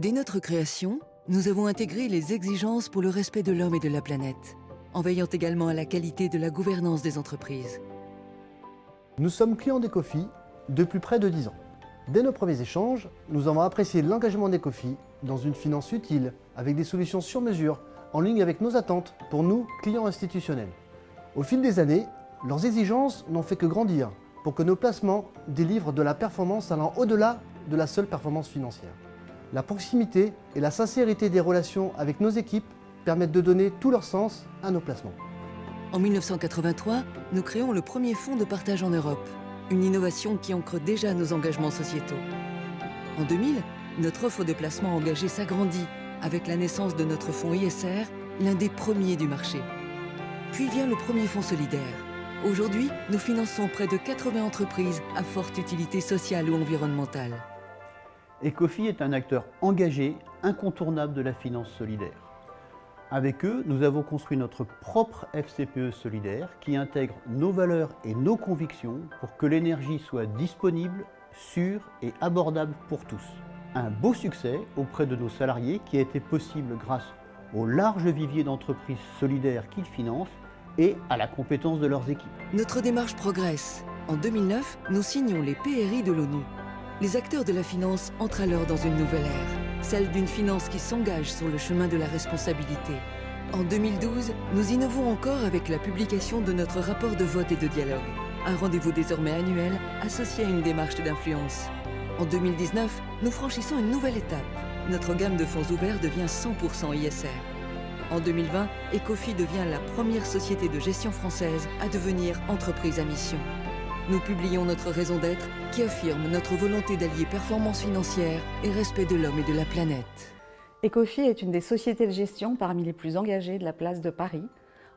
Dès notre création, nous avons intégré les exigences pour le respect de l'homme et de la planète, en veillant également à la qualité de la gouvernance des entreprises. Nous sommes clients d'Ecofi depuis près de 10 ans. Dès nos premiers échanges, nous avons apprécié l'engagement d'Ecofi dans une finance utile, avec des solutions sur mesure, en ligne avec nos attentes pour nous, clients institutionnels. Au fil des années, leurs exigences n'ont fait que grandir pour que nos placements délivrent de la performance allant au-delà de la seule performance financière. La proximité et la sincérité des relations avec nos équipes permettent de donner tout leur sens à nos placements. En 1983, nous créons le premier fonds de partage en Europe, une innovation qui ancre déjà nos engagements sociétaux. En 2000, notre offre de placement engagé s'agrandit avec la naissance de notre fonds ISR, l'un des premiers du marché. Puis vient le premier fonds solidaire. Aujourd'hui, nous finançons près de 80 entreprises à forte utilité sociale ou environnementale. Ecofi est un acteur engagé, incontournable de la finance solidaire. Avec eux, nous avons construit notre propre FCPE solidaire qui intègre nos valeurs et nos convictions pour que l'énergie soit disponible, sûre et abordable pour tous. Un beau succès auprès de nos salariés qui a été possible grâce au large vivier d'entreprises solidaires qu'ils financent et à la compétence de leurs équipes. Notre démarche progresse. En 2009, nous signons les PRI de l'ONU. Les acteurs de la finance entrent alors dans une nouvelle ère, celle d'une finance qui s'engage sur le chemin de la responsabilité. En 2012, nous innovons encore avec la publication de notre rapport de vote et de dialogue, un rendez-vous désormais annuel associé à une démarche d'influence. En 2019, nous franchissons une nouvelle étape. Notre gamme de fonds ouverts devient 100% ISR. En 2020, Ecofi devient la première société de gestion française à devenir entreprise à mission. Nous publions notre raison d'être qui affirme notre volonté d'allier performance financière et respect de l'homme et de la planète. Ecofi est une des sociétés de gestion parmi les plus engagées de la place de Paris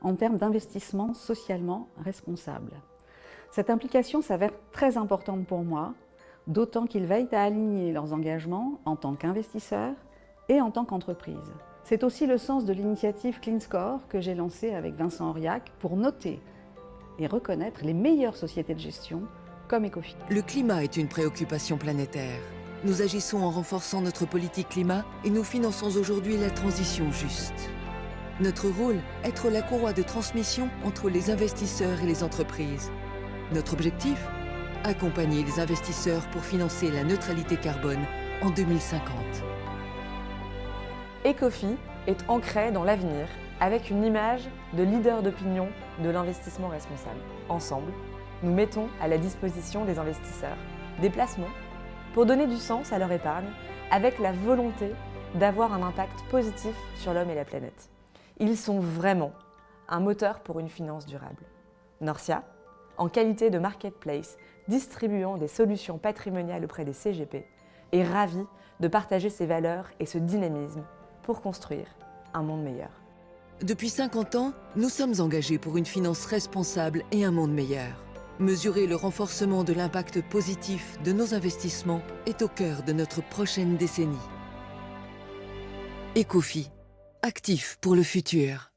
en termes d'investissement socialement responsable. Cette implication s'avère très importante pour moi, d'autant qu'ils veillent à aligner leurs engagements en tant qu'investisseurs et en tant qu'entreprise. C'est aussi le sens de l'initiative Clean Score que j'ai lancée avec Vincent Auriac pour noter et reconnaître les meilleures sociétés de gestion comme Ecofi. Le climat est une préoccupation planétaire. Nous agissons en renforçant notre politique climat et nous finançons aujourd'hui la transition juste. Notre rôle, être la courroie de transmission entre les investisseurs et les entreprises. Notre objectif, accompagner les investisseurs pour financer la neutralité carbone en 2050. Ecofi est ancré dans l'avenir avec une image de leader d'opinion de l'investissement responsable. Ensemble, nous mettons à la disposition des investisseurs des placements pour donner du sens à leur épargne avec la volonté d'avoir un impact positif sur l'homme et la planète. Ils sont vraiment un moteur pour une finance durable. Norcia, en qualité de marketplace distribuant des solutions patrimoniales auprès des CGP, est ravi de partager ses valeurs et ce dynamisme pour construire un monde meilleur. Depuis 50 ans, nous sommes engagés pour une finance responsable et un monde meilleur. Mesurer le renforcement de l'impact positif de nos investissements est au cœur de notre prochaine décennie. Ecofi, actif pour le futur.